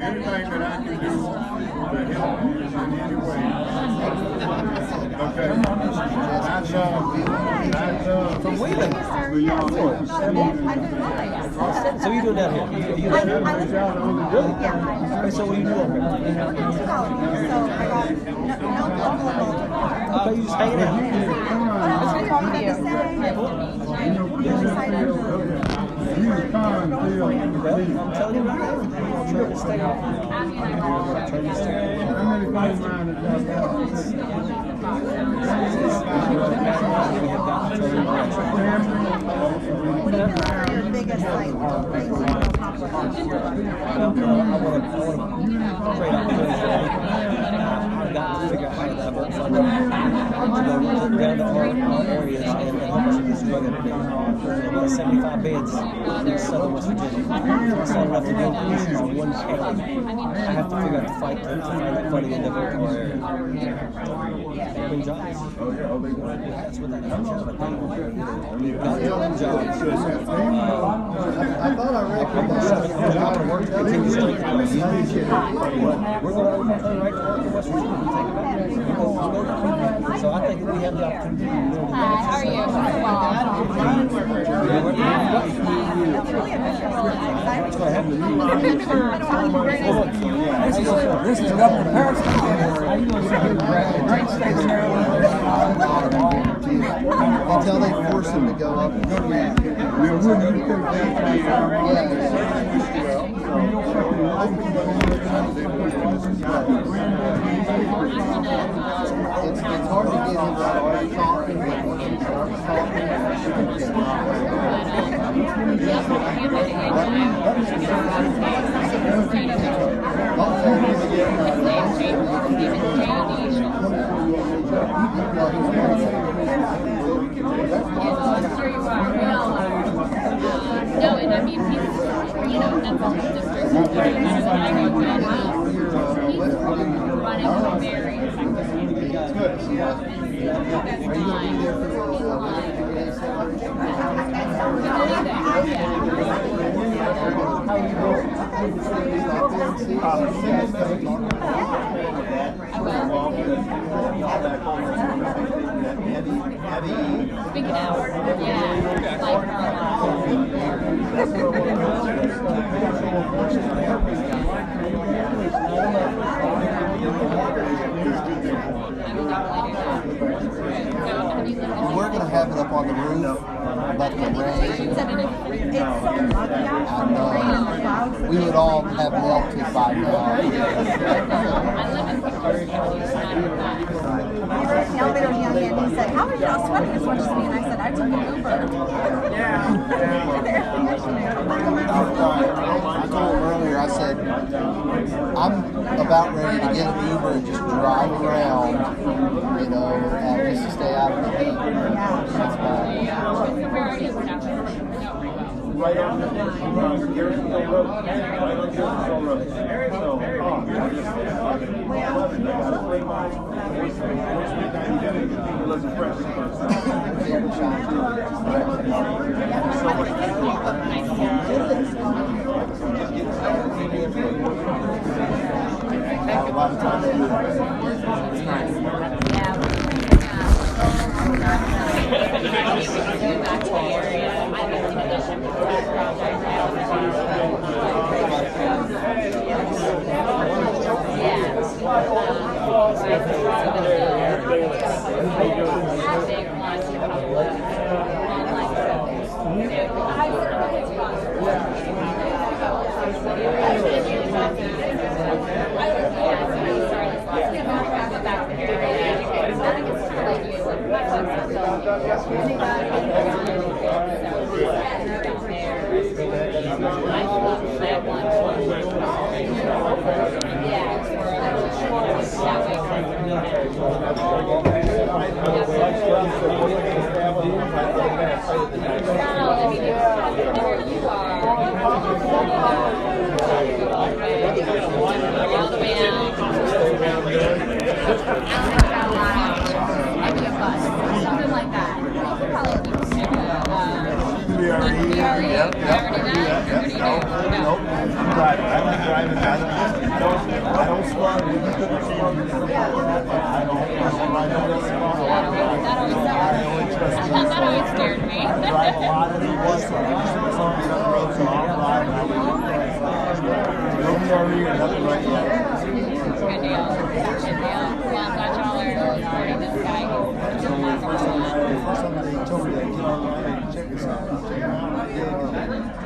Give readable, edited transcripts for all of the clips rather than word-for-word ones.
Anything that I can do to help you in any way. Okay. From Wheeling. So you do down here? You down here? Really? Yeah. Okay, so what do you do up here? Okay, you just hanging out. I'm telling you right now, I'm trying to stay out. I've got to figure out how to divert funding to go down to our areas and help us with this drug epidemic. There's about 75 beds in southern West Virginia. It's not enough to deal with issues in one county. I have to figure out the fight to find that funding and divert to our area. Bring jobs. That's what that is. Got to bring jobs. I thought I read We're going to right to work in West Virginia. So I think we have the opportunity to do How are you? This is Governor Harris. Great state of Maryland. until they force him to go up. It's hard to get him to start talking, but once he starts talking, No, and I mean, he's, that's all his district. He's running very effectively. Speaking out, we're going to have it up on the roof, but the rain, we would all have melted by now. elevator young man, he said, "How are you all sweating as much as me?" And I said, "I took an Uber." I told him earlier, I said, I'm about ready to get an Uber and just drive around, just to stay out of the heat. That's bad. Right on Garrisonville Road. Right on Garrisonville Road. Yeah. driving. I like driving. I don't slug. I only trust me. That always scared me. I drive a lot of these ones, so I usually on the road, so I'll drive. No worry or nothing like that. Good deal. Good deal. Well, I'm glad y'all are supporting this guy. First time they told me that, get online and check this out. Check it out.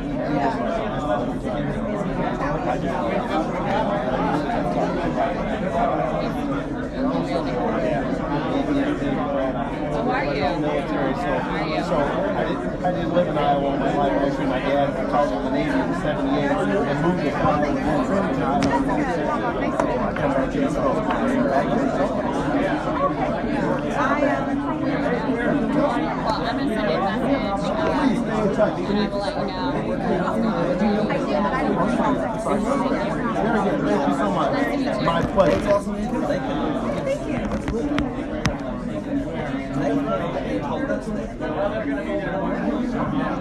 How are you? Military, so How are you? I didn't live in Iowa all my life. Actually, my dad retired in the Navy in '78 and moved to Iowa and training in Iowa. I come back here, so Well, I'm going to send you a message, and I will let you know. Thank you so much. My pleasure.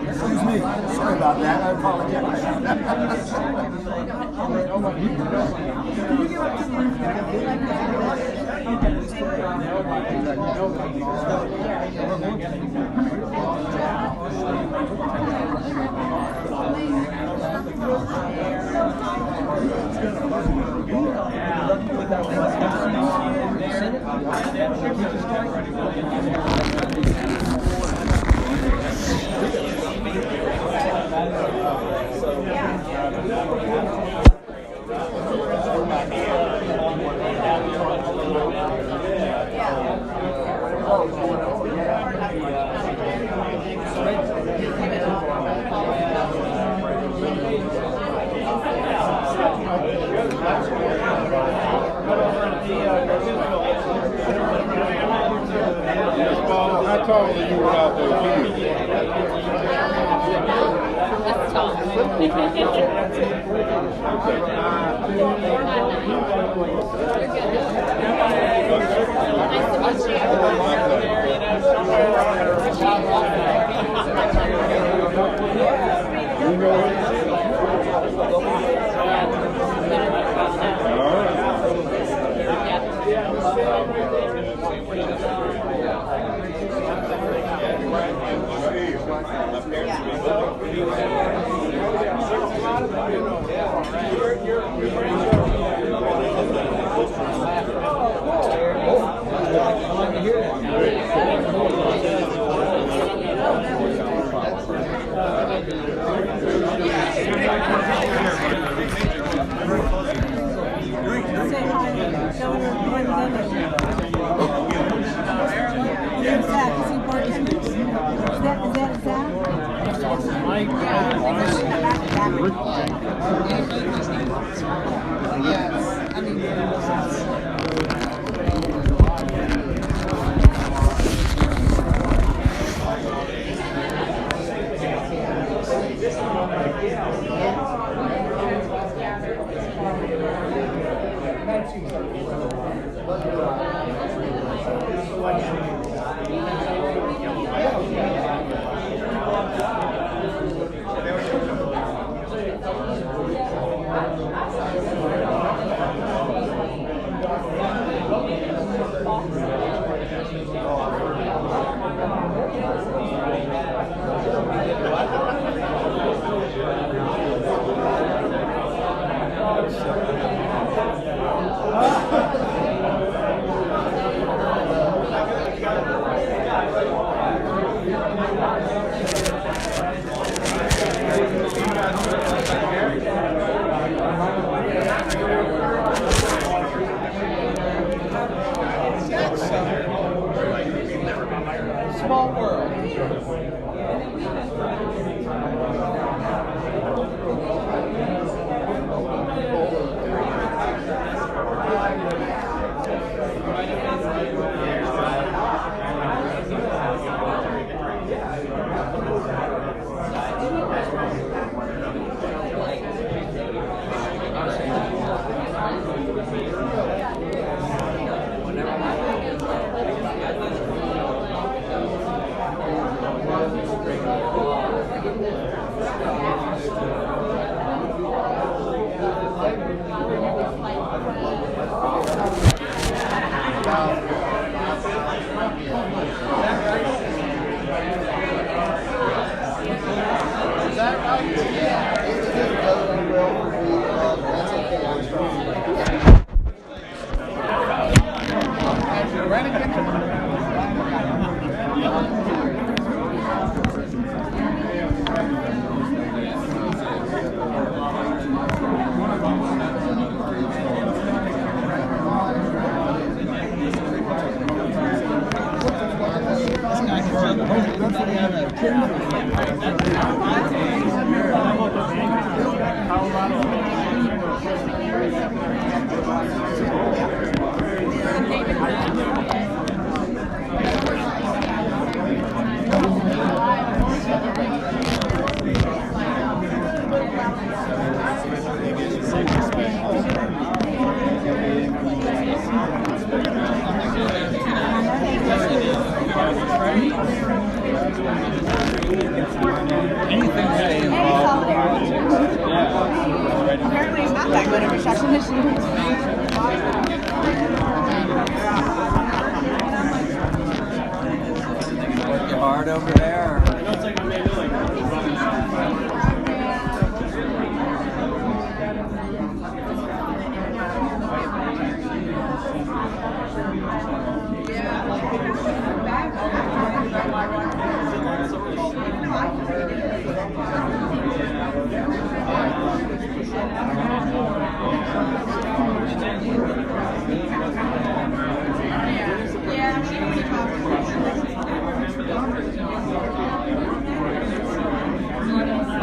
Excuse me. Sorry about that. I apologize. How tall are you without those heels? That's tall. You're good. Nice to meet you. You know it? All right. Small world. Apparently he's not that good at receptionist. Working hard over there. You're gonna,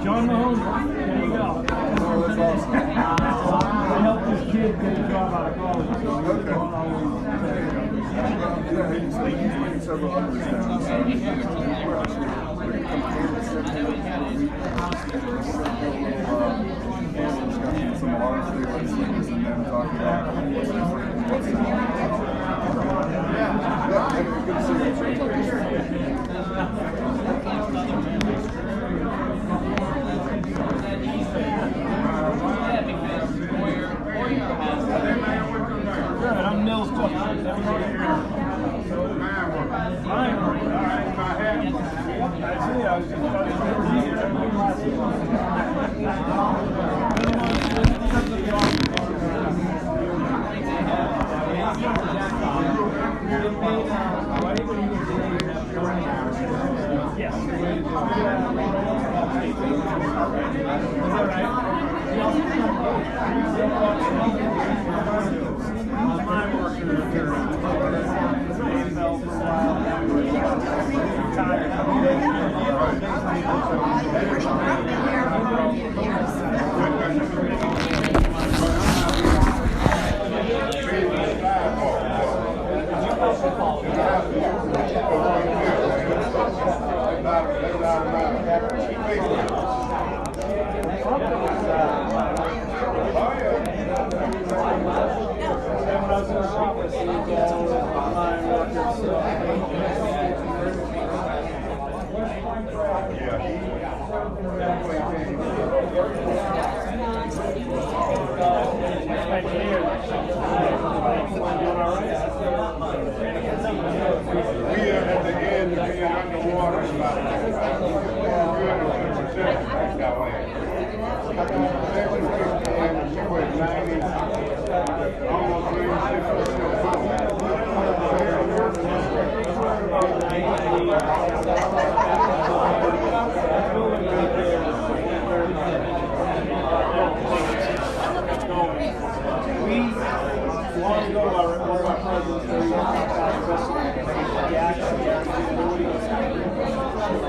John Mahone, there you go. Oh, that's awesome. I helped this kid get a job out of college. Several others now. Some large things and then talk about what's different and what's not. Yeah, good to see I'm Nils Cook.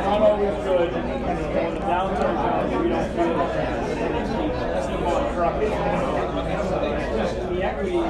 Not always good. The downturn times we don't feel it. That's the one truck. The equity is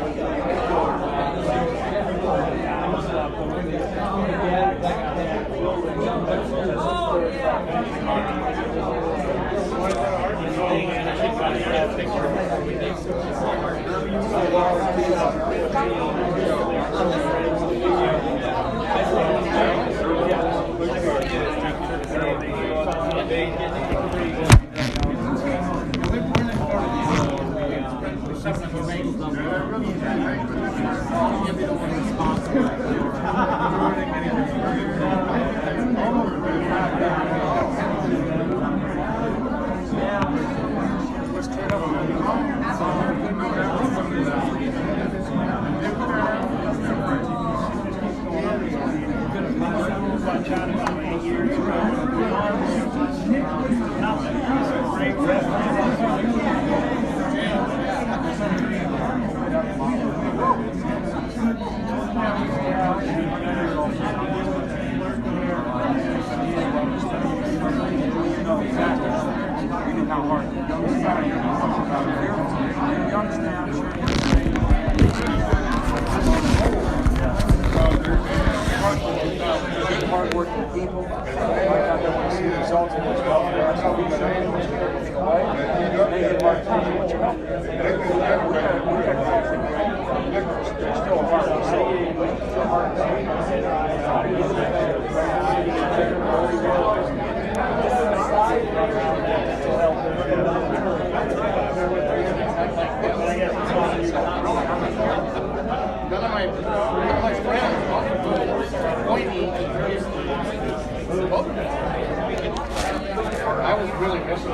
Hard-working people. I want to see the results of what's going on. That's how we can take everything away. Make it hard to do what you're doing. There's still a hard to say. It's still hard None of my friends point me. I was really missing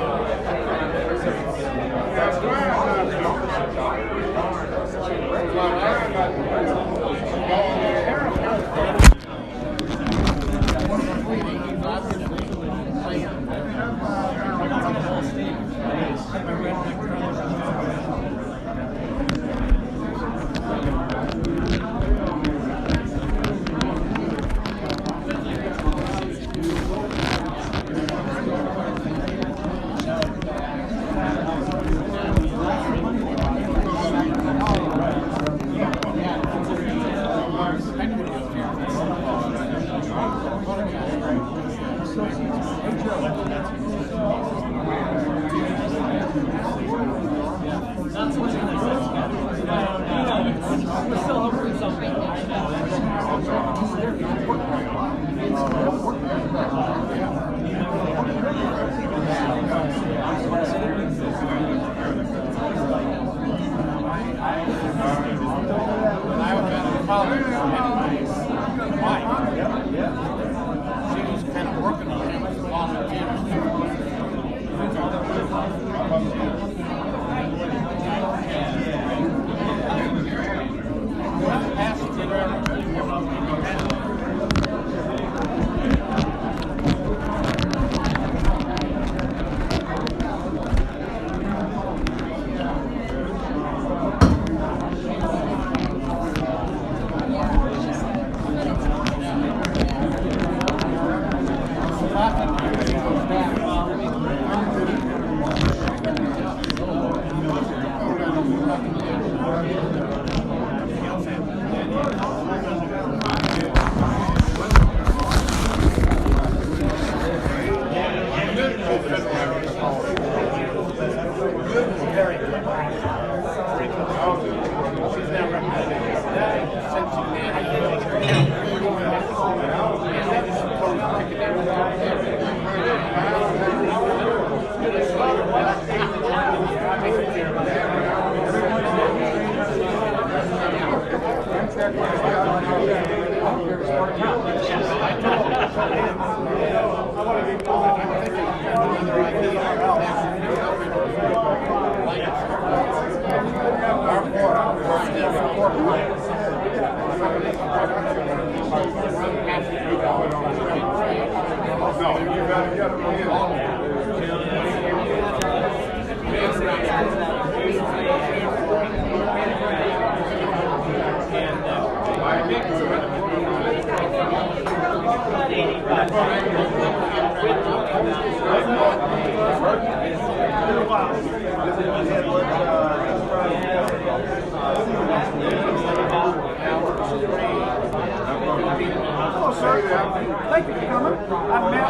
Thank you for coming. I've met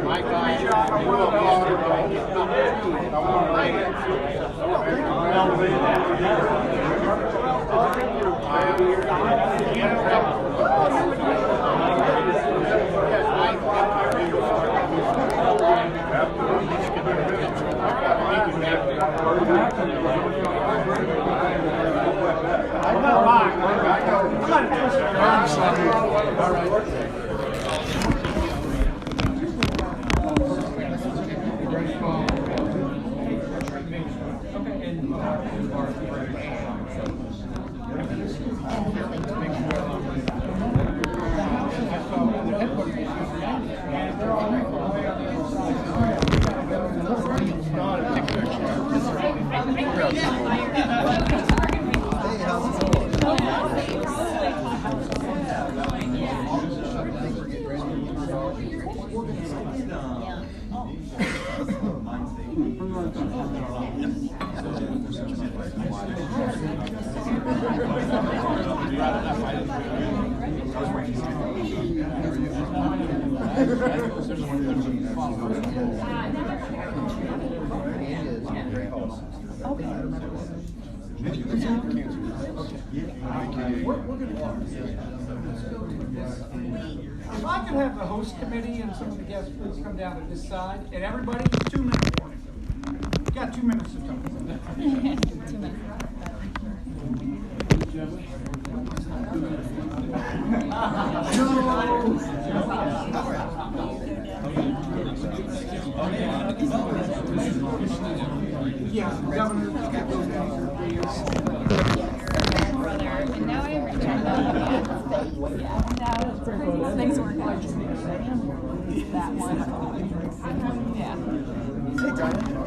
my guy. If I could have the host committee and some of the guests please come down to this side, and everybody, 2 minutes warning. You got 2 minutes to talk. 2 minutes. Yeah, Governor. Brother, and now I return now things work out. That one. Yeah.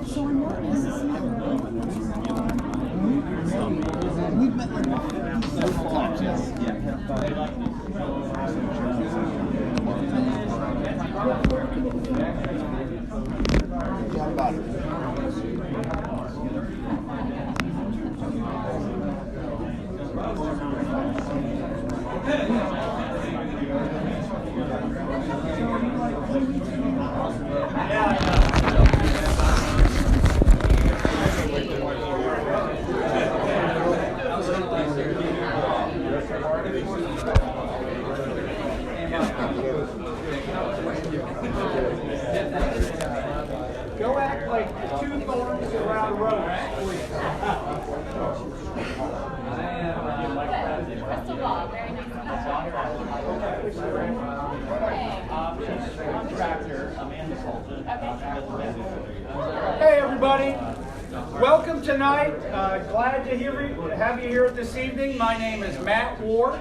So I'm not We've met like several times, yes. Go act like the 2 thorns around a rose. crystal ball. Very nice. Hey everybody, welcome tonight. Glad to have you here this evening. My name is Matt Ward,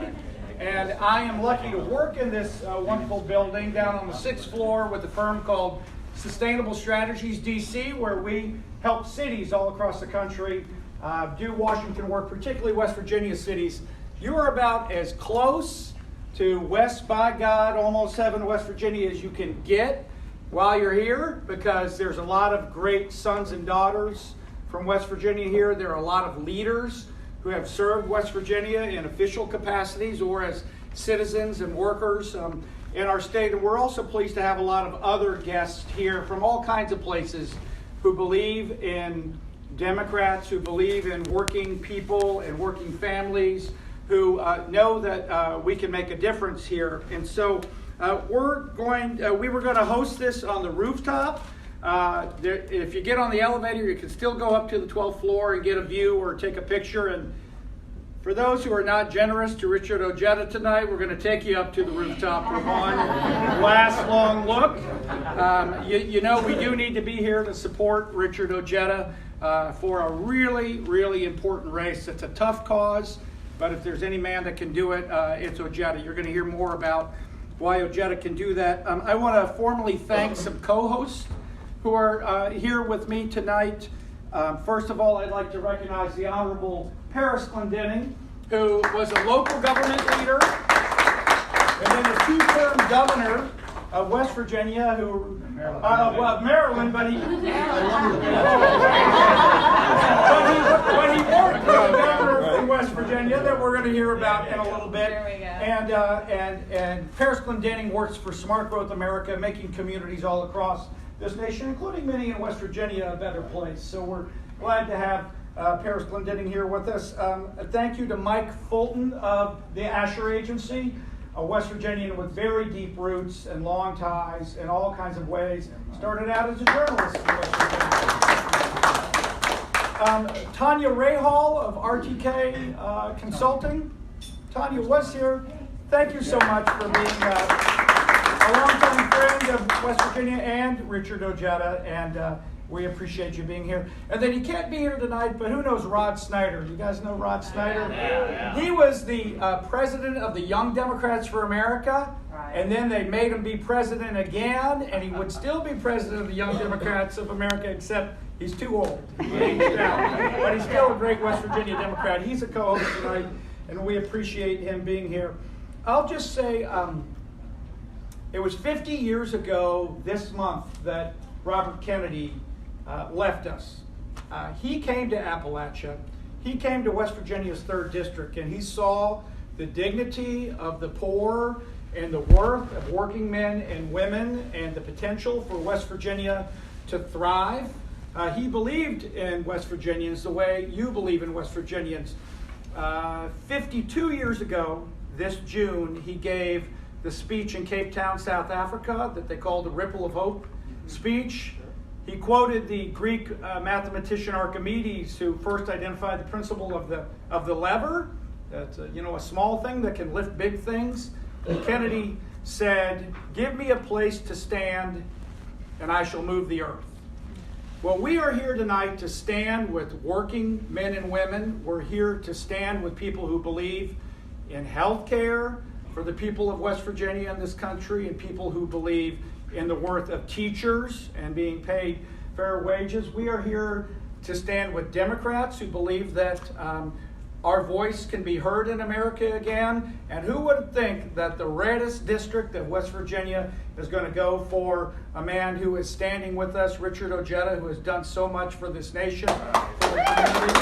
and I am lucky to work in this wonderful building down on the 6th floor with a firm called Sustainable Strategies DC, where we help cities all across the country do Washington work, particularly West Virginia cities. You are about as close to West by God, almost heaven, West Virginia as you can get while you're here, because there's a lot of great sons and daughters from West Virginia here. There are a lot of leaders who have served West Virginia in official capacities or as citizens and workers in our state. And we're also pleased to have a lot of other guests here from all kinds of places who believe in Democrats, who believe in working people and working families, who know that we can make a difference here. And so we were going to host this on the rooftop. If you get on the elevator, you can still go up to the 12th floor and get a view or take a picture. And for those who are not generous to Richard Ojeda tonight, we're going to take you up to the rooftop for one last long look. You know, we do need to be here to support Richard Ojeda for a really, really important race. It's a tough cause, but if there's any man that can do it, it's Ojeda. You're going to hear more about why Ojeda can do that. I want to formally thank some co-hosts who are here with me tonight. First of all, I'd like to recognize the Honorable Paris Clendening, who was a local government leader and then a 2-term governor of West Virginia, who Maryland, but he when he worked for the governor from West Virginia that we're going to hear about in a little bit. There we go. And Paris Clendening works for Smart Growth America, making communities all across this nation, including many in West Virginia, a better place. So we're glad to have Paris Clendening here with us. Thank you to Mike Fulton of the Asher Agency, a West Virginian with very deep roots and long ties in all kinds of ways. Started out as a journalist in West Virginia. Tanya Rahal of RTK Consulting. Tanya was here. Thank you so much for being a longtime friend of West Virginia and Richard Ojeda, and we appreciate you being here. And then he can't be here tonight, but who knows Rod Snyder? You guys know Rod Snyder? Yeah. He was the president of the Young Democrats for America, and then they made him be president again, and he would still be president of the Young Democrats of America, except he's too old. But he's still a great West Virginia Democrat. He's a co-host tonight, and we appreciate him being here. I'll just say, it was 50 years ago this month that Robert Kennedy left us. He came to Appalachia. He came to West Virginia's 3rd District, and he saw the dignity of the poor and the worth of working men and women and the potential for West Virginia to thrive. He believed in West Virginians the way you believe in West Virginians. 52 years ago, this June, he gave the speech in Cape Town, South Africa, that they called the Ripple of Hope speech. He quoted the Greek mathematician Archimedes, who first identified the principle of the lever. That's a small thing that can lift big things. And Kennedy said, "Give me a place to stand, and I shall move the earth." Well, we are here tonight to stand with working men and women. We're here to stand with people who believe in health care for the people of West Virginia and this country, and people who believe in the worth of teachers and being paid fair wages. We are here to stand with Democrats who believe that our voice can be heard in America again. And who would think that the reddest district of West Virginia is going to go for a man who is standing with us, Richard Ojeda, who has done so much for this nation, for the community.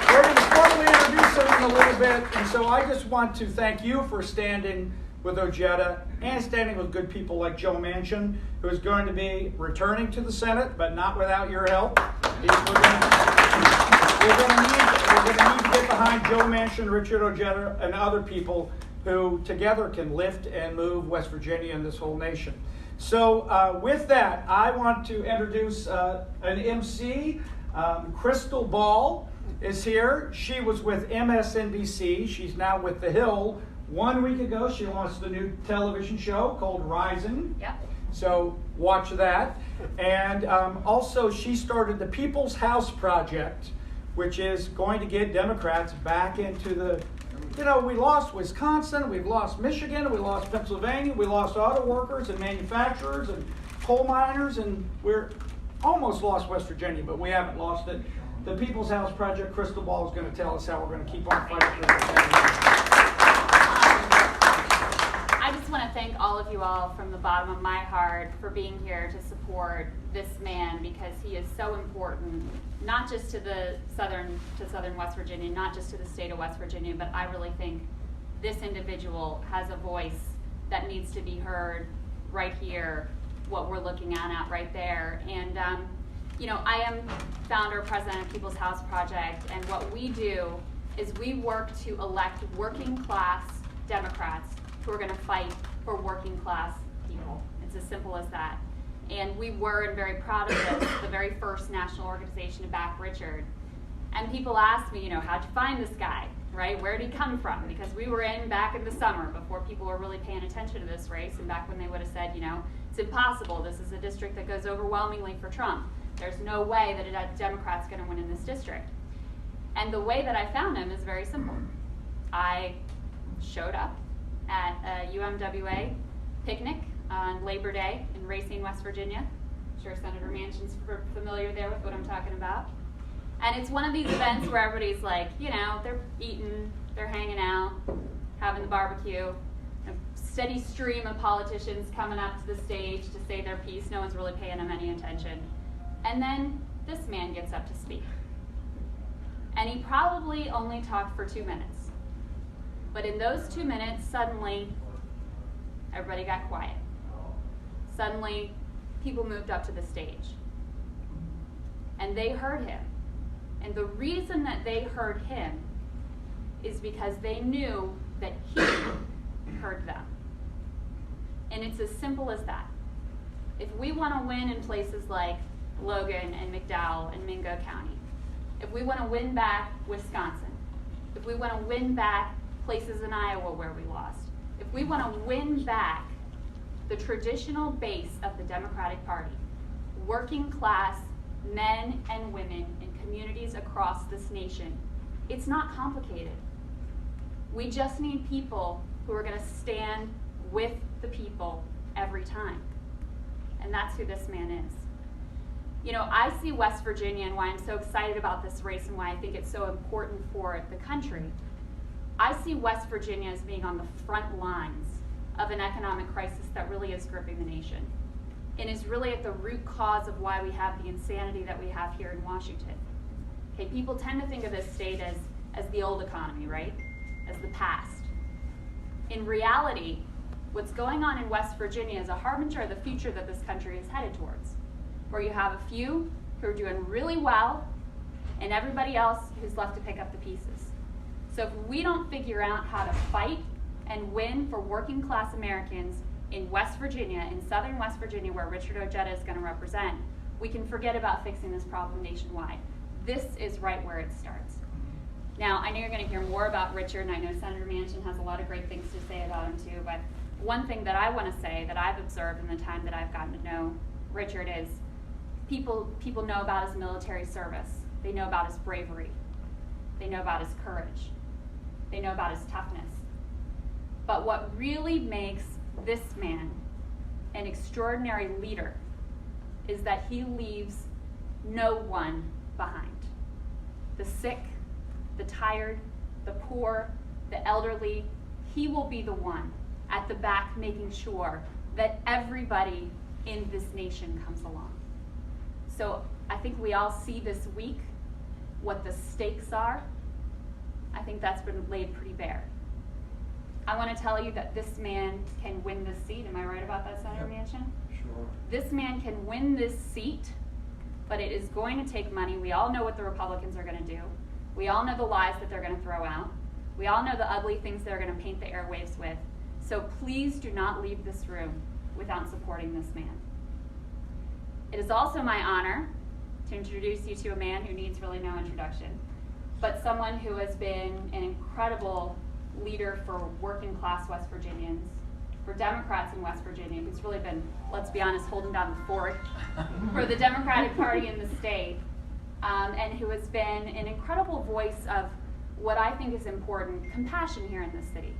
We're going to formally introduce him in a little bit. And so I just want to thank you for standing with Ojeda and standing with good people like Joe Manchin, who is going to be returning to the Senate, but not without your help. We're going to need to get behind Joe Manchin, Richard Ojeda, and other people who together can lift and move West Virginia and this whole nation. So with that, I want to introduce an MC. Crystal Ball is here. She was with MSNBC. She's now with The Hill. 1 week ago, she launched a new television show called Rising. Yep. So watch that. And also, she started the People's House Project, which is going to get Democrats back into the, we lost Wisconsin, we've lost Michigan, we lost Pennsylvania, we lost auto workers and manufacturers and coal miners, and we're almost lost West Virginia, but we haven't lost it. The People's House Project, Crystal Ball is going to tell us how we're going to keep on fighting for this. I just want to thank all of you all from the bottom of my heart for being here to support this man, because he is so important, not just to southern West Virginia, not just to the state of West Virginia, but I really think this individual has a voice that needs to be heard right here, what we're looking at right there. And I am founder, president of People's House Project, and what we do is we work to elect working class Democrats who are going to fight for working class people. It's as simple as that. And we were, and very proud of this, the very first national organization to back Richard. And people ask me, how'd you find this guy, right? Where did he come from? Because we were back in the summer before people were really paying attention to this race, and back when they would have said, it's impossible. This is a district that goes overwhelmingly for Trump. There's no way that a Democrat's going to win in this district. And the way that I found him is very simple. I showed up at a UMWA picnic on Labor Day in Racine, West Virginia. I'm sure Senator Manchin's familiar there with what I'm talking about. And it's one of these events where everybody's like, they're eating, they're hanging out, having the barbecue. A steady stream of politicians coming up to the stage to say their piece. No one's really paying them any attention. And then this man gets up to speak. And he probably only talked for 2 minutes. But in those 2 minutes, suddenly, everybody got quiet. Suddenly, people moved up to the stage. And they heard him. And the reason that they heard him is because they knew that he heard them. And it's as simple as that. If we want to win in places like Logan and McDowell and Mingo County, if we want to win back Wisconsin, if we want to win back places in Iowa where we lost, if we want to win back the traditional base of the Democratic Party, working class men and women in communities across this nation, it's not complicated. We just need people who are going to stand with the people every time. And that's who this man is. I see West Virginia, and why I'm so excited about this race and why I think it's so important for the country. I see West Virginia as being on the front lines of an economic crisis that really is gripping the nation, and is really at the root cause of why we have the insanity that we have here in Washington. Okay, people tend to think of this state as the old economy, right? As the past. In reality, what's going on in West Virginia is a harbinger of the future that this country is headed towards, where you have a few who are doing really well, and everybody else who's left to pick up the pieces. So if we don't figure out how to fight and win for working class Americans in West Virginia, in southern West Virginia, where Richard Ojeda is going to represent, we can forget about fixing this problem nationwide. This is right where it starts. Now, I know you're going to hear more about Richard, and I know Senator Manchin has a lot of great things to say about him too, but one thing that I want to say that I've observed in the time that I've gotten to know Richard is people know about his military service. They know about his bravery. They know about his courage. They know about his toughness. But what really makes this man an extraordinary leader is that he leaves no one behind. The sick, the tired, the poor, the elderly, he will be the one at the back making sure that everybody in this nation comes along. So I think we all see this week what the stakes are. I think that's been laid pretty bare. I want to tell you that this man can win this seat. Am I right about that, Senator Manchin? Sure. This man can win this seat, but it is going to take money. We all know what the Republicans are going to do. We all know the lies that they're going to throw out. We all know the ugly things they're going to paint the airwaves with. So please do not leave this room without supporting this man. It is also my honor to introduce you to a man who needs really no introduction, but someone who has been an incredible leader for working class West Virginians, for Democrats in West Virginia, who's really been, let's be honest, holding down the fort for the Democratic Party in the state, and who has been an incredible voice of what I think is important, compassion here in this city.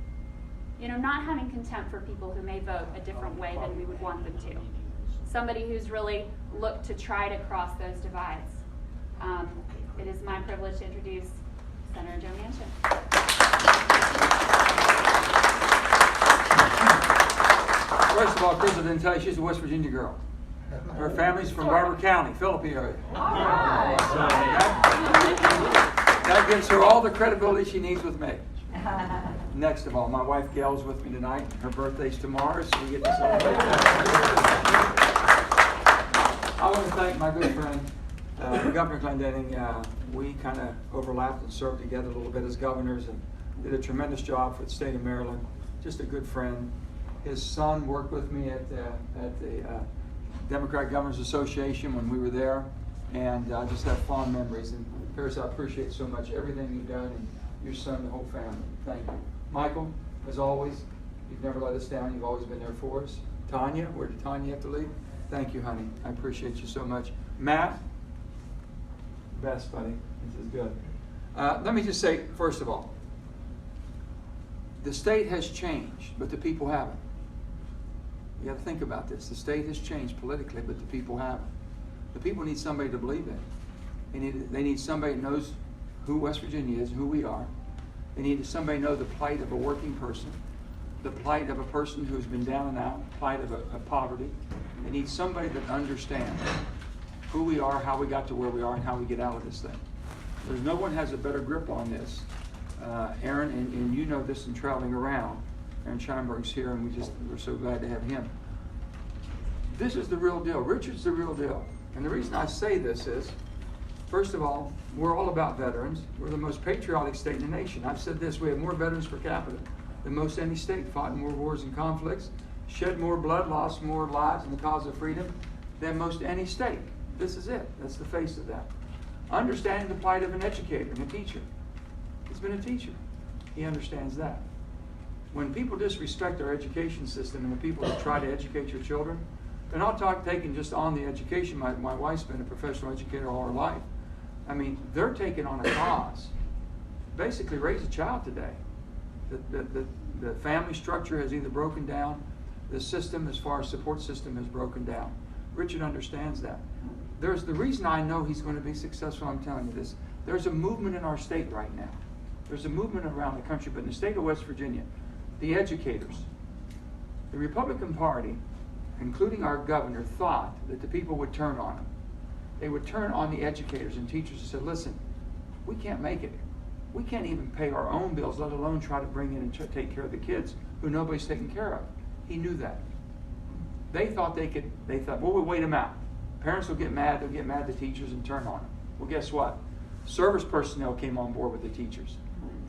You know, not having contempt for people who may vote a different way than we would want them to. Somebody who's really looked to try to cross those divides. It is my privilege to introduce Senator Joe Manchin. First of all, Chris didn't tell you she's a West Virginia girl. Her family's from Barber County, Philippi area. So that gives her all the credibility she needs with me. Next of all, my wife Gail's with me tonight. Her birthday's tomorrow, so we get to celebrate. I want to thank my good friend, Governor Glendenning. We kind of overlapped and served together a little bit as governors and did a tremendous job for the state of Maryland. Just a good friend. His son worked with me at the Democratic Governors Association when we were there, and I just have fond memories. And Paris, I appreciate so much everything you've done, and your son, the whole family. Thank you. Michael, as always, you've never let us down. You've always been there for us. Tanya, where did Tanya have to leave? Thank you, honey. I appreciate you so much. Matt, best, buddy. This is good. Let me just say, first of all, the state has changed, but the people haven't. You got to think about this. The state has changed politically, but the people haven't. The people need somebody to believe in. They need somebody who knows who West Virginia is, who we are. They need somebody to know the plight of a working person, the plight of a person who's been down and out, plight of poverty. They need somebody that understands who we are, how we got to where we are, and how we get out of this thing. There's no one has a better grip on this. Aaron, and you know this in traveling around. Aaron Scheinberg's here, and we're so glad to have him. This is the real deal. Richard's the real deal. And the reason I say this is, first of all, we're all about veterans. We're the most patriotic state in the nation. I've said this, we have more veterans per capita than most any state, fought in more wars and conflicts, shed more blood, lost more lives in the cause of freedom than most any state. This is it. That's the face of that. Understanding the plight of an educator and a teacher. He's been a teacher. He understands that. When people disrespect our education system and the people that try to educate your children, they're not taking just on the education. My wife's been a professional educator all her life. I mean, they're taking on a cause. Basically, raise a child today. The family structure has either broken down, the system as far as support system has broken down. Richard understands that. There's the reason I know he's going to be successful, I'm telling you this. There's a movement in our state right now. There's a movement around the country, but in the state of West Virginia, the educators, the Republican Party, including our governor, thought that the people would turn on them. They would turn on the educators and teachers and said, listen, we can't make it. We can't even pay our own bills, let alone try to bring in and take care of the kids who nobody's taking care of. He knew that. They thought well, we'll wait them out. Parents will get mad, they'll get mad at the teachers and turn on them. Well, guess what? Service personnel came on board with the teachers.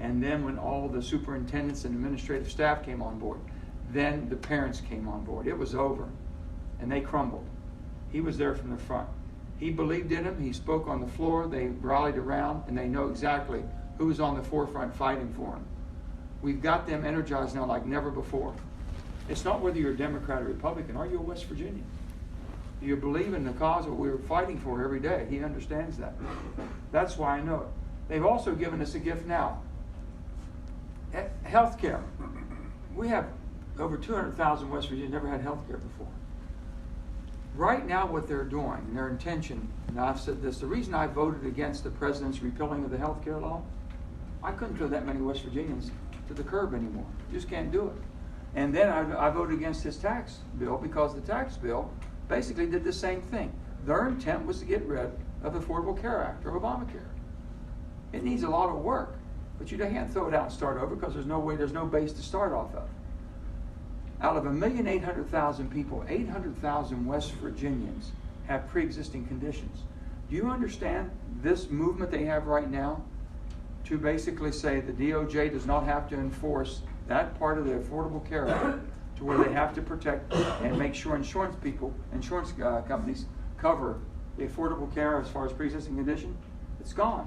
And then when all the superintendents and administrative staff came on board, then the parents came on board. It was over. And they crumbled. He was there from the front. He believed in him. He spoke on the floor. They rallied around, and they know exactly who was on the forefront fighting for him. We've got them energized now like never before. It's not whether you're a Democrat or Republican. Are you a West Virginian? Do you believe in the cause that we're fighting for every day? He understands that. That's why I know it. They've also given us a gift now. Health care. We have over 200,000 West Virginians never had health care before. Right now what they're doing, and their intention, and I've said this, the reason I voted against the president's repealing of the health care law, I couldn't throw that many West Virginians to the curb anymore. Just can't do it. And then I voted against his tax bill because the tax bill basically did the same thing. Their intent was to get rid of the Affordable Care Act or Obamacare. It needs a lot of work, but you can't throw it out and start over because there's no base to start off of. Out of 1,800,000 people, 800,000 West Virginians have pre-existing conditions. Do you understand this movement they have right now to basically say the DOJ does not have to enforce that part of the Affordable Care Act to where they have to protect and make sure insurance companies cover the affordable care as far as pre-existing condition? It's gone.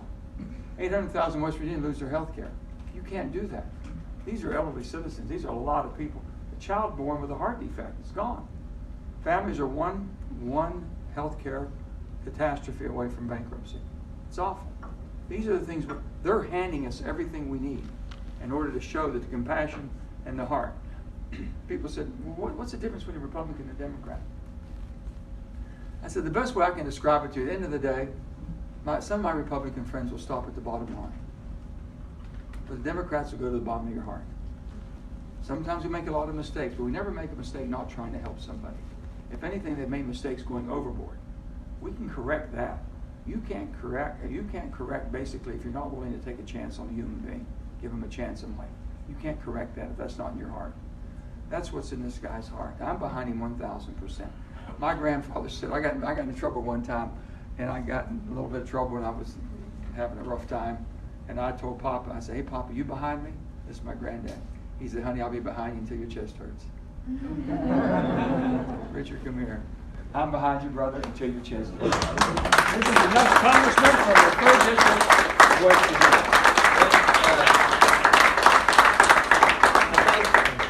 800,000 West Virginians lose their health care. You can't do that. These are elderly citizens. These are a lot of people. A child born with a heart defect, it's gone. Families are one health care catastrophe away from bankruptcy. It's awful. These are the things they're handing us everything we need in order to show that the compassion and the heart. People said, well, what's the difference between a Republican and a Democrat? I said, the best way I can describe it to you, at the end of the day, some of my Republican friends will stop at the bottom line. But the Democrats will go to the bottom of your heart. Sometimes we make a lot of mistakes, but we never make a mistake not trying to help somebody. If anything, they've made mistakes going overboard. We can correct that. You can't correct basically if you're not willing to take a chance on a human being, give them a chance in life. You can't correct that if that's not in your heart. That's what's in this guy's heart. I'm behind him 1,000%. My grandfather said, I got into trouble one time, and I got in a little bit of trouble when I was having a rough time. And I told Papa, I said, hey Papa, you behind me? This is my granddad. He said, honey, I'll be behind you until your chest hurts. Richard, come here. I'm behind you, brother, until your chest hurts. This is the next congressman from the 3rd District of West Virginia.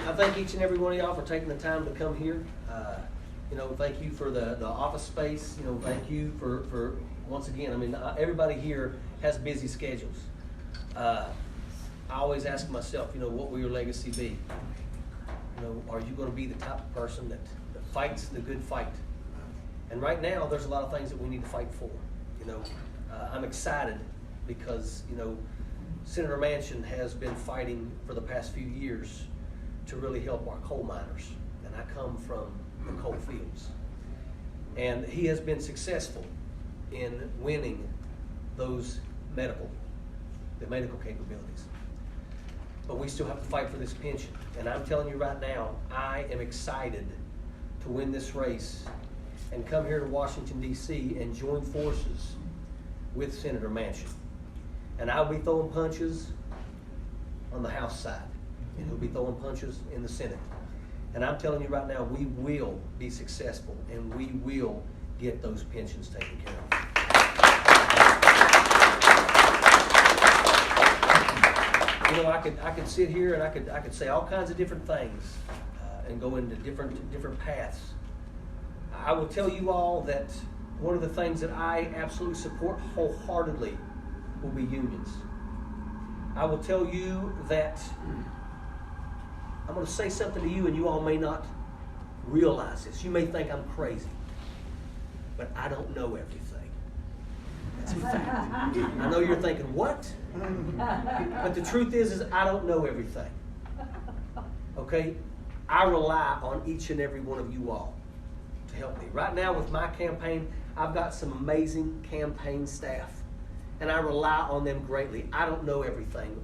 I thank each and every one of y'all for taking the time to come here. Thank you for the office space. Thank you for once again, everybody here has busy schedules. I always ask myself, what will your legacy be? Are you going to be the type of person that fights the good fight? And right now, there's a lot of things that we need to fight for. I'm excited because, Senator Manchin has been fighting for the past few years to really help our coal miners. And I come from the coal fields. And he has been successful in winning those medical capabilities. But we still have to fight for this pension. And I'm telling you right now, I am excited to win this race and come here to Washington, D.C. and join forces with Senator Manchin. And I'll be throwing punches on the House side, and he'll be throwing punches in the Senate. And I'm telling you right now, we will be successful, and we will get those pensions taken care of. I could sit here and I could say all kinds of different things and go into different paths. I will tell you all that one of the things that I absolutely support wholeheartedly will be unions. I will tell you that I'm going to say something to you, and you all may not realize this. You may think I'm crazy, but I don't know everything. That's a fact. I know you're thinking, what? But the truth is I don't know everything. Okay? I rely on each and every one of you all to help me. Right now with my campaign, I've got some amazing campaign staff, and I rely on them greatly. I don't know everything.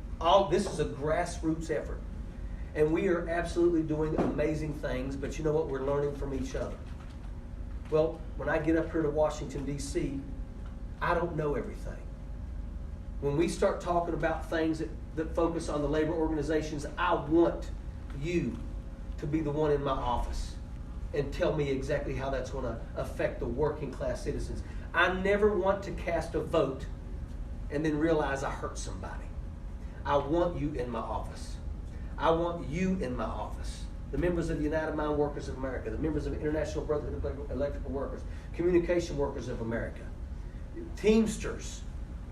This is a grassroots effort, and we are absolutely doing amazing things, but you know what? We're learning from each other. Well, when I get up here to Washington, D.C., I don't know everything. When we start talking about things that focus on the labor organizations, I want you to be the one in my office and tell me exactly how that's going to affect the working class citizens. I never want to cast a vote and then realize I hurt somebody. I want you in my office. I want you in my office. The members of the United Mine Workers of America, the members of the International Brotherhood of Electrical Workers, Communication Workers of America, Teamsters,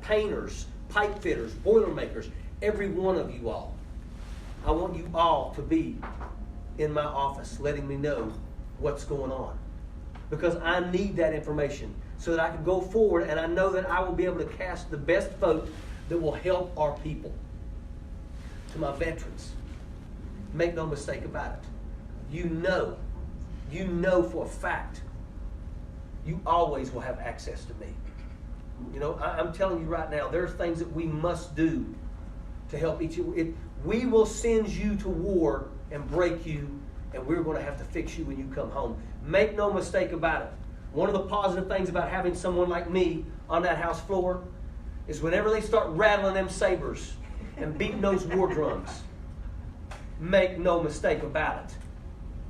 painters, pipe fitters, boilermakers, every one of you all. I want you all to be in my office letting me know what's going on, because I need that information so that I can go forward and I know that I will be able to cast the best vote that will help our people. To my veterans, make no mistake about it. You know for a fact, you always will have access to me. You know, I'm telling you right now, there are things that we must do to help each other. We will send you to war and break you, and we're going to have to fix you when you come home. Make no mistake about it. One of the positive things about having someone like me on that house floor is whenever they start rattling them sabers and beating those war drums, make no mistake about it.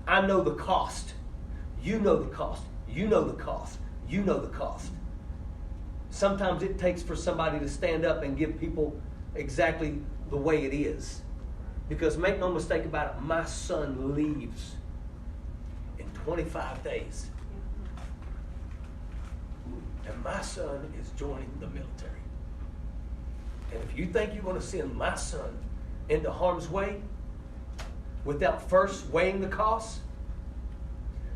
I know the cost. You know the cost. You know the cost. You know the cost. Sometimes it takes for somebody to stand up and give people exactly the way it is. Because make no mistake about it, my son leaves in 25 days. And my son is joining the military. And if you think you're going to send my son into harm's way without first weighing the costs,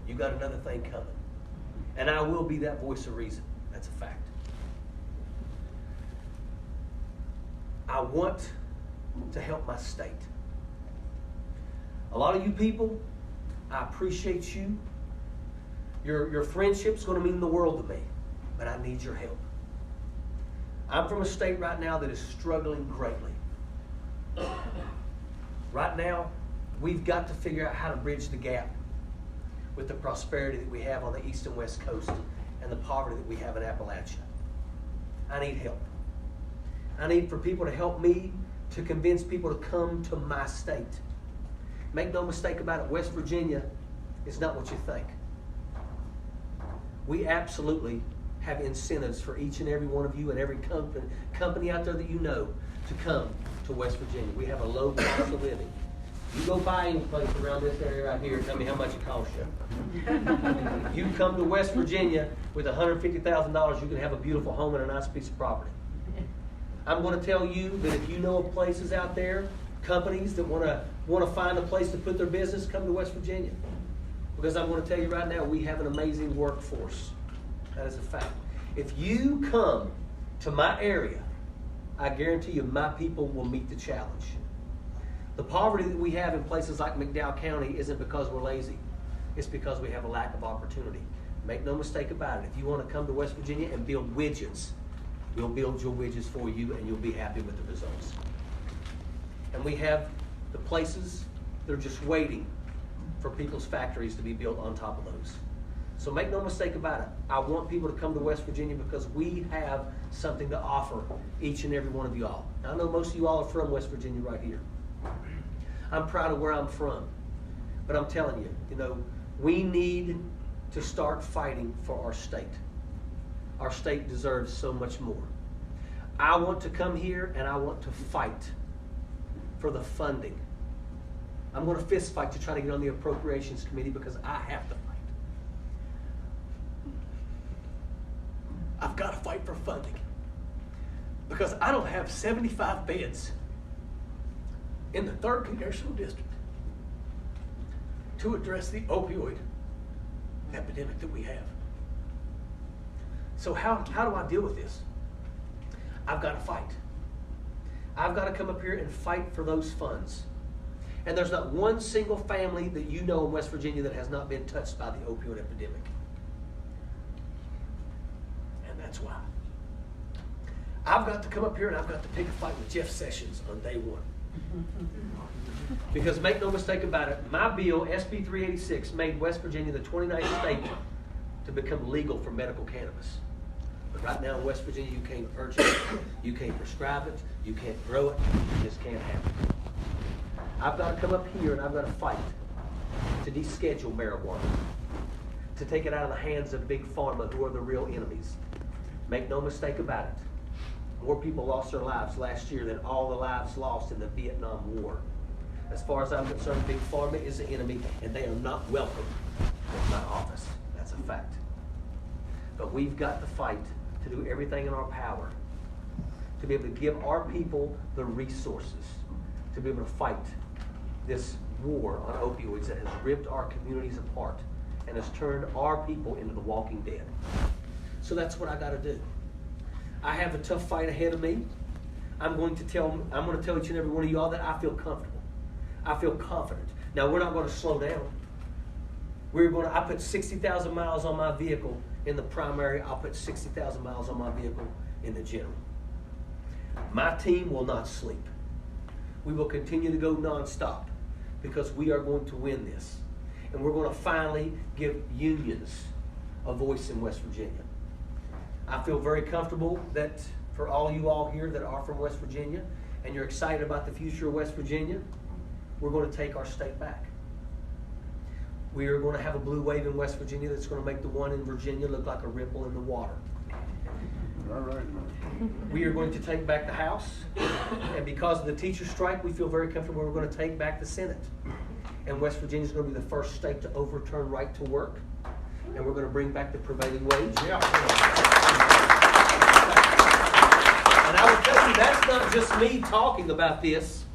you got another thing coming. And I will be that voice of reason. That's a fact. I want to help my state. A lot of you people, I appreciate you. Your friendship's going to mean the world to me, but I need your help. I'm from a state right now that is struggling greatly. Right now, we've got to figure out how to bridge the gap with the prosperity that we have on the east and west coast and the poverty that we have in Appalachia. I need help. I need for people to help me to convince people to come to my state. Make no mistake about it, West Virginia is not what you think. We absolutely have incentives for each and every one of you and every company out there that you know to come to West Virginia. We have a low cost of living. You go buy any place around this area right here, tell me how much it costs you. You come to West Virginia with $150,000, you can have a beautiful home and a nice piece of property. I'm going to tell you that if you know of places out there, companies that want to find a place to put their business, come to West Virginia. Because I'm going to tell you right now, we have an amazing workforce. That is a fact. If you come to my area, I guarantee you my people will meet the challenge. The poverty that we have in places like McDowell County isn't because we're lazy. It's because we have a lack of opportunity. Make no mistake about it. If you want to come to West Virginia and build widgets, we'll build your widgets for you and you'll be happy with the results. And we have the places that are just waiting for people's factories to be built on top of those. So make no mistake about it. I want people to come to West Virginia because we have something to offer each and every one of you all. Now, I know most of you all are from West Virginia right here. I'm proud of where I'm from. But I'm telling you, we need to start fighting for our state. Our state deserves so much more. I want to come here and I want to fight for the funding. I'm going to fist fight to try to get on the Appropriations Committee because I have to fight. I've got to fight for funding because I don't have 75 beds in the 3rd Congressional District to address the opioid epidemic that we have. So how do I deal with this? I've got to fight. I've got to come up here and fight for those funds. And there's not one single family that you know in West Virginia that has not been touched by the opioid epidemic. And that's why. I've got to come up here and I've got to pick a fight with Jeff Sessions on day one. Because make no mistake about it, my bill, SB 386, made West Virginia the 29th state to become legal for medical cannabis. But right now in West Virginia, you can't purchase it, you can't prescribe it, you can't grow it, you just can't have it. I've got to come up here and I've got to fight to deschedule marijuana, to take it out of the hands of big pharma, who are the real enemies. Make no mistake about it. More people lost their lives last year than all the lives lost in the Vietnam War. As far as I'm concerned, big pharma is the enemy, and they are not welcome in my office. That's a fact. But we've got to fight to do everything in our power to be able to give our people the resources to be able to fight this war on opioids that has ripped our communities apart and has turned our people into the walking dead. So that's what I got to do. I have a tough fight ahead of me. I'm going to tell each and every one of y'all that I feel comfortable. I feel confident. Now, we're not going to slow down. I put 60,000 miles on my vehicle in the primary. I'll put 60,000 miles on my vehicle in the general. My team will not sleep. We will continue to go nonstop because we are going to win this. And we're going to finally give unions a voice in West Virginia. I feel very comfortable that for all you all here that are from West Virginia and you're excited about the future of West Virginia, we're going to take our state back. We are going to have a blue wave in West Virginia that's going to make the one in Virginia look like a ripple in the water. All right. We are going to take back the House, and because of the teacher strike, we feel very comfortable we're going to take back the Senate. And West Virginia is going to be the first state to overturn right to work, and we're going to bring back the prevailing wage. Yeah. And I will tell you, that's not just me talking about this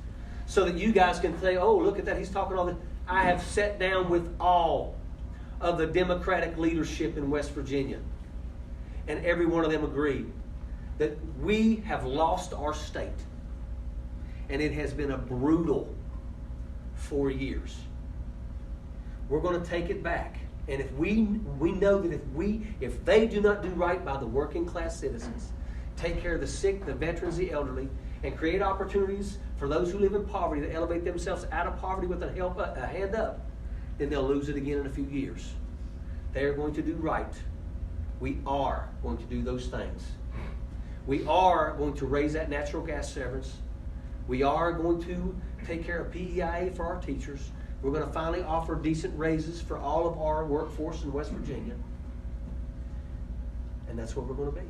so that you guys can say, oh, look at that, he's talking all this. I have sat down with all of the Democratic leadership in West Virginia, and every one of them agreed that we have lost our state, and it has been a brutal 4 years. We're going to take it back, and if we know that if they do not do right by the working class citizens, take care of the sick, the veterans, the elderly, and create opportunities for those who live in poverty to elevate themselves out of poverty with a hand up, then they'll lose it again in a few years. They are going to do right. We are going to do those things. We are going to raise that natural gas severance. We are going to take care of PEIA for our teachers. We're going to finally offer decent raises for all of our workforce in West Virginia. And that's what we're going to be.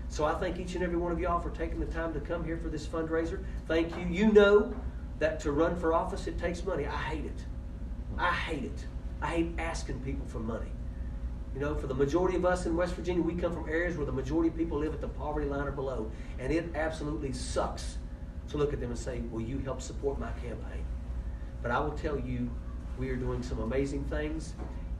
So I thank each and every one of y'all for taking the time to come here for this fundraiser. Thank you. You know that to run for office, it takes money. I hate it. I hate it. I hate asking people for money. You know, for the majority of us in West Virginia, we come from areas where the majority of people live at the poverty line or below. And it absolutely sucks to look at them and say, will you help support my campaign? But I will tell you, we are doing some amazing things,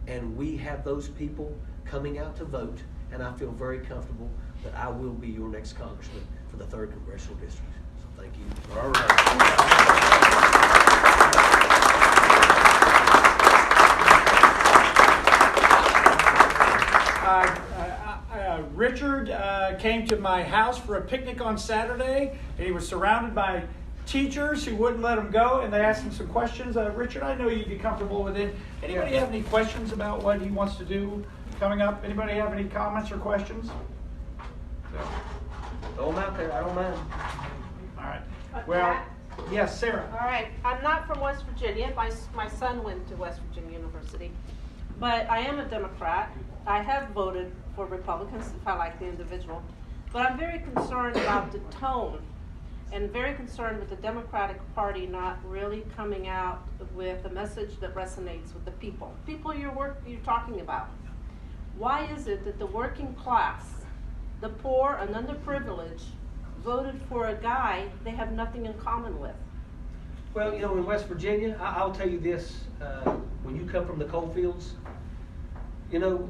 and we have those people coming out to vote, and I feel very comfortable that I will be your next congressman for the 3rd Congressional District. So thank you. All right. Richard came to my house for a picnic on Saturday. He was surrounded by teachers who wouldn't let him go, and they asked him some questions. Richard, I know you'd be comfortable with it. Anybody have any questions about what he wants to do coming up? Anybody have any comments or questions? Throw them out there. I don't mind. All right. Well, yes, Sarah. All right. I'm not from West Virginia. My son went to West Virginia University. But I am a Democrat. I have voted for Republicans if I like the individual. But I'm very concerned about the tone and very concerned with the Democratic Party not really coming out with a message that resonates with the people. People you're talking about. Why is it that the working class, the poor and underprivileged, voted for a guy they have nothing in common with? Well, you know, in West Virginia, I'll tell you this, when you come from the coal fields, you know,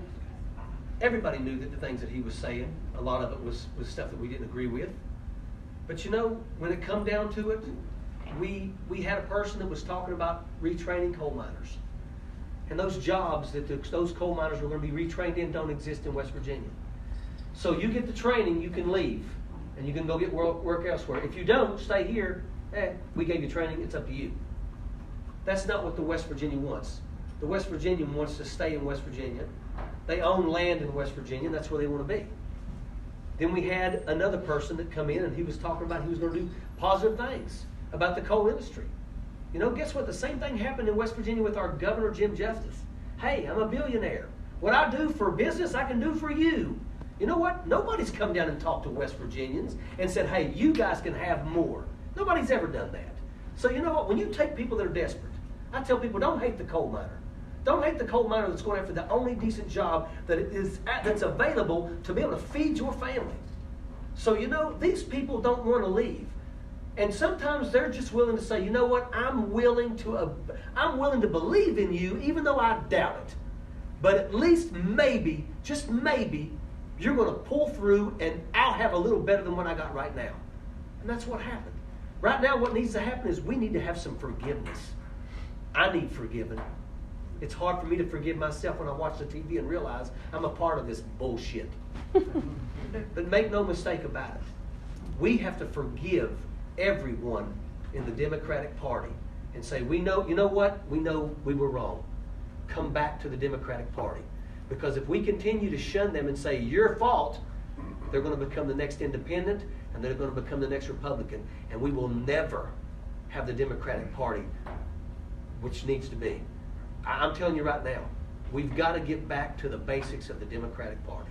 everybody knew that the things that he was saying, a lot of it was stuff that we didn't agree with. But you know, when it come down to it, we had a person that was talking about retraining coal miners. And those jobs that those coal miners were going to be retrained in don't exist in West Virginia. So you get the training, you can leave, and you can go get work elsewhere. If you don't, stay here. We gave you training, it's up to you. That's not what the West Virginia wants. The West Virginian wants to stay in West Virginia. They own land in West Virginia, and that's where they want to be. Then we had another person that come in, and he was talking about he was going to do positive things about the coal industry. You know, guess what? The same thing happened in West Virginia with our Governor, Jim Justice. Hey, I'm a billionaire. What I do for business, I can do for you. You know what? Nobody's come down and talked to West Virginians and said, hey, you guys can have more. Nobody's ever done that. So you know what? When you take people that are desperate, I tell people, don't hate the coal miner. Don't hate the coal miner that's going after the only decent job that's available to be able to feed your family. So you know, these people don't want to leave. And sometimes they're just willing to say, you know what, I'm willing to believe in you even though I doubt it. But at least maybe, just maybe, you're going to pull through and I'll have a little better than what I got right now. And that's what happened. Right now what needs to happen is we need to have some forgiveness. I need forgiving. It's hard for me to forgive myself when I watch the TV and realize I'm a part of this bullshit. But make no mistake about it. We have to forgive everyone in the Democratic Party and say, we know, you know what? We know we were wrong. Come back to the Democratic Party. Because if we continue to shun them and say, your fault, they're going to become the next independent and they're going to become the next Republican. And we will never have the Democratic Party, which needs to be. I'm telling you right now, we've got to get back to the basics of the Democratic Party.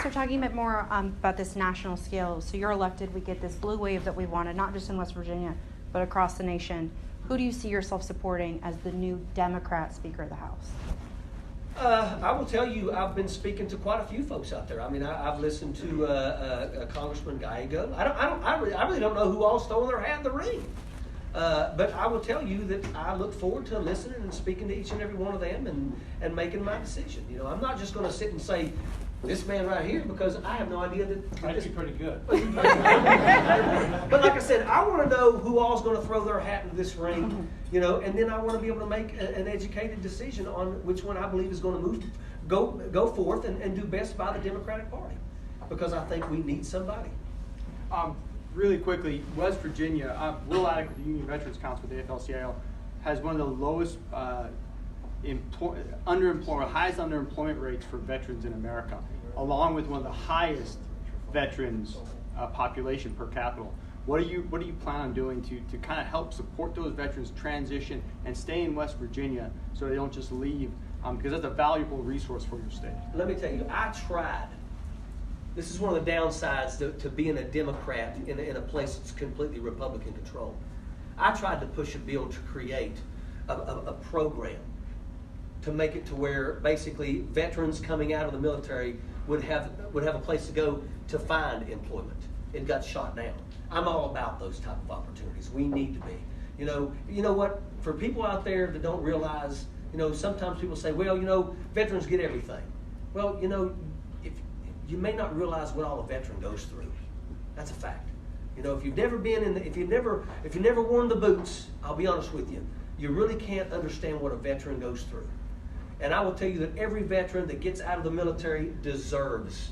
So talking a bit more about this national scale, so you're elected, we get this blue wave that we wanted, not just in West Virginia, but across the nation. Who do you see yourself supporting as the new Democrat Speaker of the House? I will tell you, I've been speaking to quite a few folks out there. I mean, I've listened to Congressman Gallego. I really don't know who all's throwing their hat in the ring. But I will tell you that I look forward to listening and speaking to each and every one of them and making my decision. You know, I'm not just going to sit and say, this man right here, because I have no idea that... That'd be pretty good. But like I said, I want to know who all's going to throw their hat into this ring, you know, and then I want to be able to make an educated decision on which one I believe is going to go forth and do best by the Democratic Party, because I think we need somebody. Really quickly, West Virginia, Rural Adequate Union Veterans Council, the AFL-CIO, has one of the lowest highest underemployment rates for veterans in America, along with one of the highest veterans population per capita. What do you plan on doing to kind of help support those veterans transition and stay in West Virginia so they don't just leave, because that's a valuable resource for your state? Let me tell you, I tried. This is one of the downsides to being a Democrat in a place that's completely Republican controlled. I tried to push a bill to create a program to make it to where basically veterans coming out of the military would have a place to go to find employment. It got shot down. I'm all about those type of opportunities. We need to be. You know what? For people out there that don't realize, you know, sometimes people say, well, you know, veterans get everything. Well, you know, if you may not realize what all a veteran goes through. That's a fact. You know, if you've never been if you've never worn the boots, I'll be honest with you, you really can't understand what a veteran goes through. And I will tell you that every veteran that gets out of the military deserve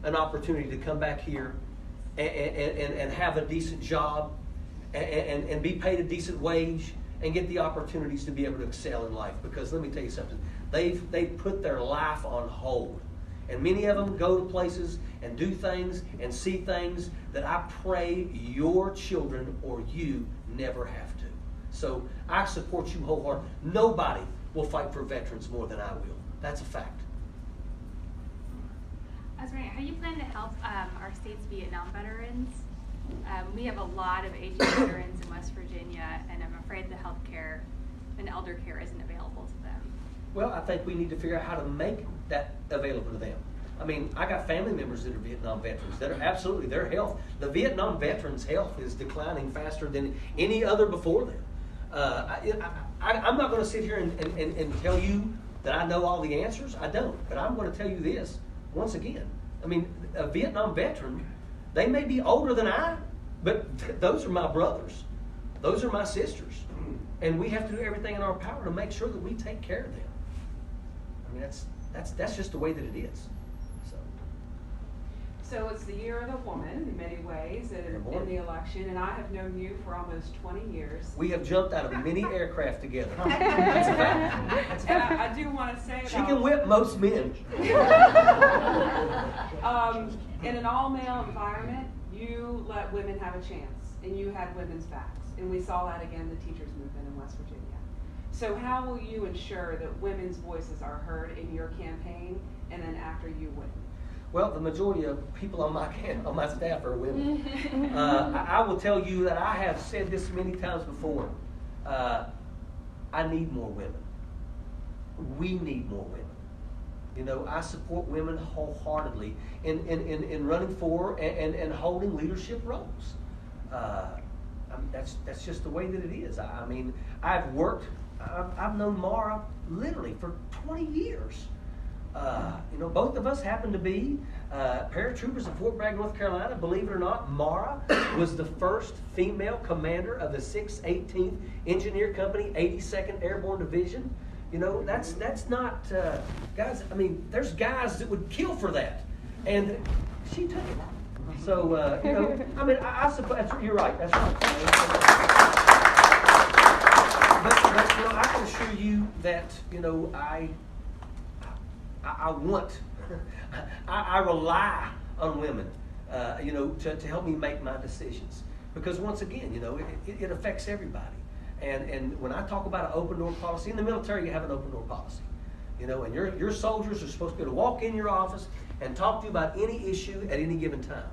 an opportunity to come back here and have a decent job and be paid a decent wage and get the opportunities to be able to excel in life. Because let me tell you something, they've put their life on hold. And many of them go to places and do things and see things that I pray your children or you never have to. So I support you wholeheartedly. Nobody will fight for veterans more than I will. That's a fact. I was wondering, how you plan to help our state's Vietnam veterans? We have a lot of aging veterans in West Virginia, and I'm afraid the health care and elder care isn't available to them. Well, I think we need to figure out how to make that available to them. I mean, I got family members that are Vietnam veterans that are absolutely, their health, the Vietnam veterans' health is declining faster than any other before them. I'm not going to sit here and tell you that I know all the answers. I don't. But I'm going to tell you this once again. I mean, a Vietnam veteran, they may be older than I, but those are my brothers. Those are my sisters. And we have to do everything in our power to make sure that we take care of them. I mean, that's just the way that it is. So it's the year of the woman in many ways and in the election, and I have known you for almost 20 years. We have jumped out of many aircraft together. That's a fact. That's a And fact. I do want to say She can whip most men. In an all-male environment, you let women have a chance, and you had women's backs. And we saw that again in the teachers movement in West Virginia. So how will you ensure that women's voices are heard in your campaign and then after you win? Well, the majority of people on my staff are women. I will tell you that I have said this many times before. I need more women. We need more women. You know, I support women wholeheartedly in running for and holding leadership roles. That's just the way that it is. I mean, I've known Mara literally for 20 years. You know, both of us happen to be paratroopers in Fort Bragg, North Carolina. Believe it or not, Mara was the first female commander of the 6th 18th Engineer Company, 82nd Airborne Division. You know, that's not, guys, I mean, there's guys that would kill for that. And she took it. So, you know, I mean, I suppose, you're right, that's right. But, you know, I can assure you that, you know, I rely on women, you know, to help me make my decisions. Because once again, you know, it affects everybody. And when I talk about an open door policy, in the military you have an open door policy. You know, and your soldiers are supposed to be able to walk in your office and talk to you about any issue at any given time.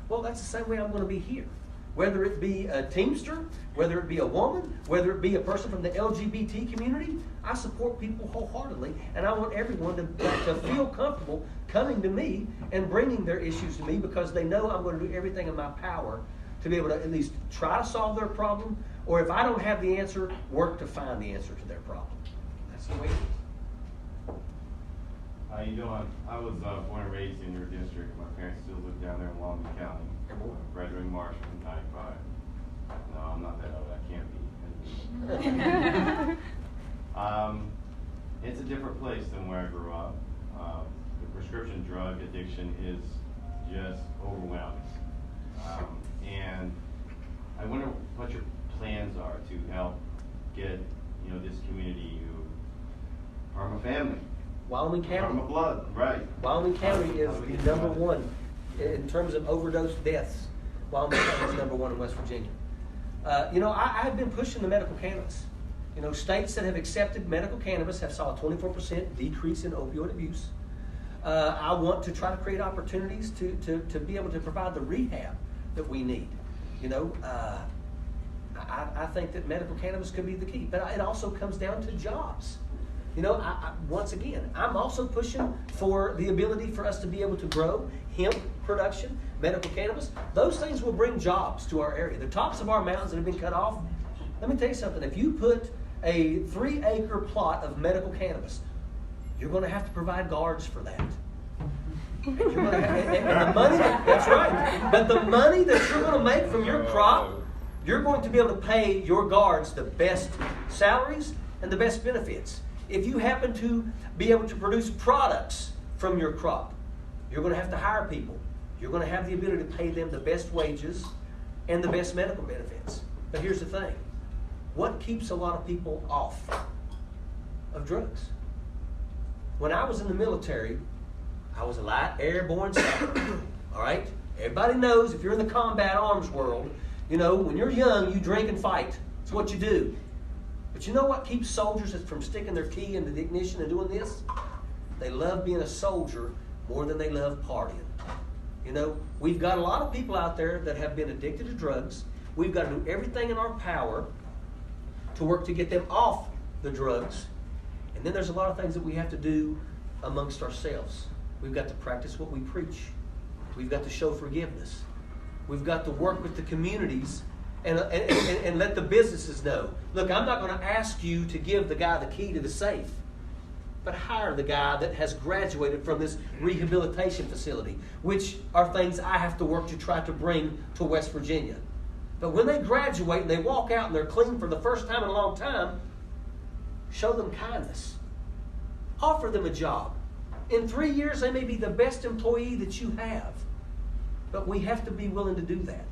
Well, that's the same way I'm going to be here. Whether it be a Teamster, whether it be a woman, whether it be a person from the LGBT community, I support people wholeheartedly, and I want everyone to feel comfortable coming to me and bringing their issues to me because they know I'm going to do everything in my power to be able to at least try to solve their problem, or if I don't have the answer, work to find the answer to their problem. That's the way it is. How you doing? I was born and raised in your district. My parents still live down there in Long Beach County. Graduated March from 95. No, I'm not that old. I can't be. It's a different place than where I grew up. The prescription drug addiction is just overwhelming. And I wonder what your plans are to help get, you know, this community who are my family. Wyoming County. From my blood, right. Wyoming County is the number one in terms of overdose deaths. Wyoming County is number one in West Virginia. You know, I've been pushing the medical cannabis. You know, states that have accepted medical cannabis have saw a 24% decrease in opioid abuse. I want to try to create opportunities to be able to provide the rehab that we need. You know, I think that medical cannabis could be the key, but it also comes down to jobs. You know, once again, I'm also pushing for the ability for us to be able to grow hemp production, medical cannabis. Those things will bring jobs to our area. The tops of our mountains that have been cut off, let me tell you something. If you put a 3-acre plot of medical cannabis, you're going to have to provide guards for that. And the money, that's right. But the money that you're going to make from your crop, you're going to be able to pay your guards the best salaries and the best benefits. If you happen to be able to produce products from your crop, you're going to have to hire people. You're going to have the ability to pay them the best wages and the best medical benefits. But here's the thing. What keeps a lot of people off of drugs? When I was in the military, I was a light airborne sailor. All right? Everybody knows if you're in the combat arms world, you know, when you're young, you drink and fight. It's what you do. But you know what keeps soldiers from sticking their key into the ignition and doing this? They love being a soldier more than they love partying. You know, we've got a lot of people out there that have been addicted to drugs. We've got to do everything in our power to work to get them off the drugs. And then there's a lot of things that we have to do amongst ourselves. We've got to practice what we preach. We've got to show forgiveness. We've got to work with the communities and let the businesses know. Look, I'm not going to ask you to give the guy the key to the safe, but hire the guy that has graduated from this rehabilitation facility, which are things I have to work to try to bring to West Virginia. But when they graduate and they walk out and they're clean for the first time in a long time, show them kindness. Offer them a job. In 3 years, they may be the best employee that you have. But we have to be willing to do that.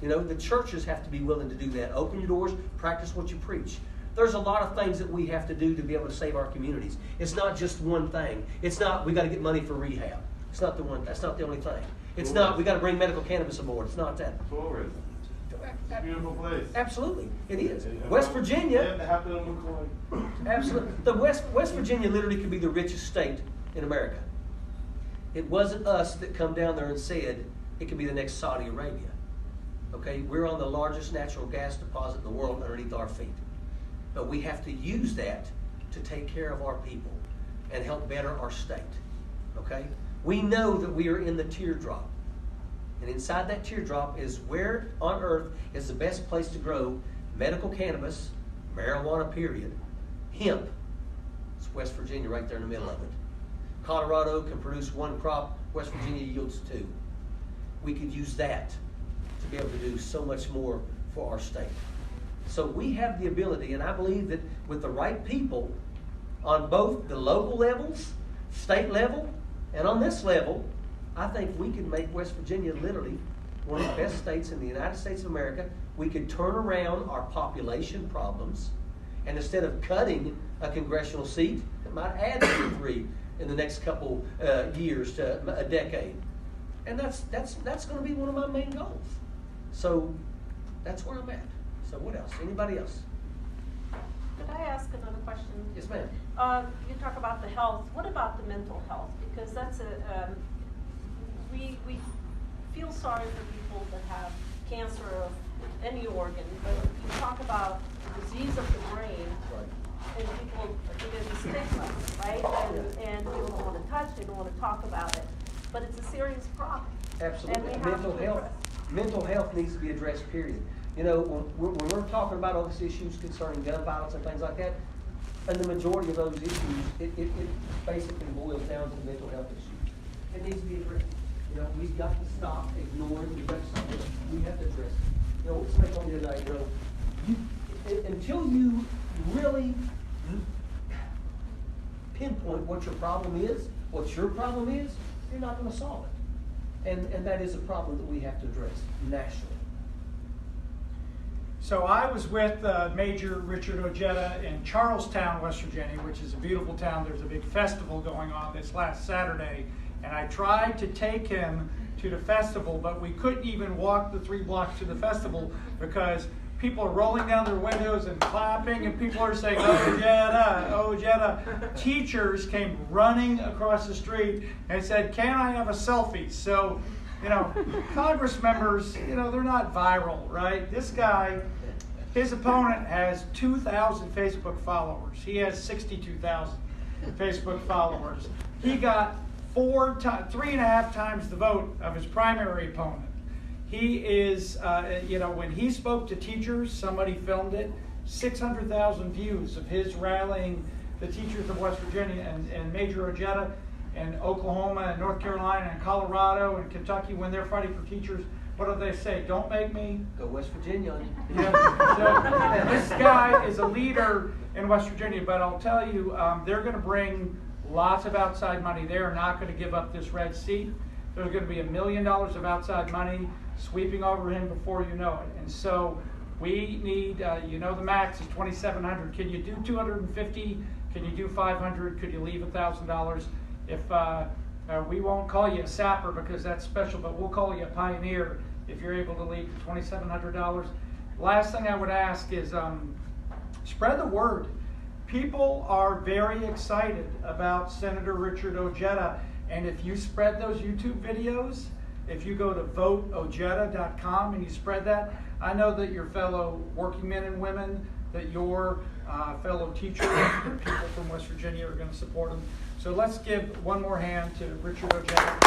You know, the churches have to be willing to do that. Open your doors, practice what you preach. There's a lot of things that we have to do to be able to save our communities. It's not just one thing. It's not we got to get money for rehab. It's not the one. That's not the only thing. It's not we got to bring medical cannabis aboard. It's not that. Tourism. It's a beautiful place. Absolutely, it is. West Virginia. Absolutely, the West Virginia literally could be the richest state in America. It wasn't us that come down there and said it could be the next Saudi Arabia. Okay, we're on the largest natural gas deposit in the world underneath our feet. But we have to use that to take care of our people and help better our state. Okay? We know that we are in the teardrop. And inside that teardrop is where on earth is the best place to grow medical cannabis, marijuana period, hemp. It's West Virginia right there in the middle of it. Colorado can produce one crop, West Virginia yields 2. We could use that to be able to do so much more for our state. So we have the ability, and I believe that with the right people on both the local levels, state level, and on this level, I think we could make West Virginia literally one of the best states in the United States of America. We could turn around our population problems, and instead of cutting a congressional seat, it might add 2 or 3 in the next couple years to a decade. And that's going to be one of my main goals. So that's where I'm at. So what else? Anybody else? Could I ask another question? Yes, ma'am. You talk about the health. What about the mental health? Because that's we feel sorry for people that have cancer of any organ, but you talk about disease of the brain, and people, there's a stigma, right? And people don't want to touch, they don't want to talk about it. But it's a serious problem. Absolutely. And we have to address. Mental health needs to be addressed, period. You know, when we're talking about all these issues concerning gun violence and things like that, and the majority of those issues, it basically boils down to mental health issues. It needs to be addressed. You know, we've got to stop ignoring the rest of it. We have to address it. You know, somebody told me tonight, until you really pinpoint what your problem is, you're not going to solve it. And that is a problem that we have to address nationally. So I was with Major Richard Ojeda in Charlestown, West Virginia, which is a beautiful town. There's a big festival going on this last Saturday, and I tried to take him to the festival, but we couldn't even walk the 3 blocks to the festival because people are rolling down their windows and clapping, and people are saying, Ojeda, Ojeda. Teachers came running across the street and said, can I have a selfie? So, you know, Congress members, you know, they're not viral, right? This guy, his opponent has 2,000 Facebook followers. He has 62,000 Facebook followers. He got 3.5 times the vote of his primary opponent. He is, you know, when he spoke to teachers, somebody filmed it, 600,000 views of his rallying the teachers of West Virginia, and Major Ojeda and Oklahoma and North Carolina and Colorado and Kentucky, when they're fighting for teachers, what do they say? Don't make me go West Virginia. Yeah. So, this guy is a leader in West Virginia, but I'll tell you, they're going to bring lots of outside money. They are not going to give up this red seat. There's going to be $1 million of outside money sweeping over him before you know it. And so we need, you know, the max is $2,700. Can you do $250? Can you do $500? Could you leave $1,000? If we won't call you a sapper because that's special, but we'll call you a pioneer if you're able to leave $2,700. Last thing I would ask is spread the word. People are very excited about Senator Richard Ojeda, and if you spread those YouTube videos, if you go to voteojeda.com and you spread that, I know that your fellow working men and women, that your fellow teachers and people from West Virginia are going to support him. So let's give one more hand to Richard Ojeda.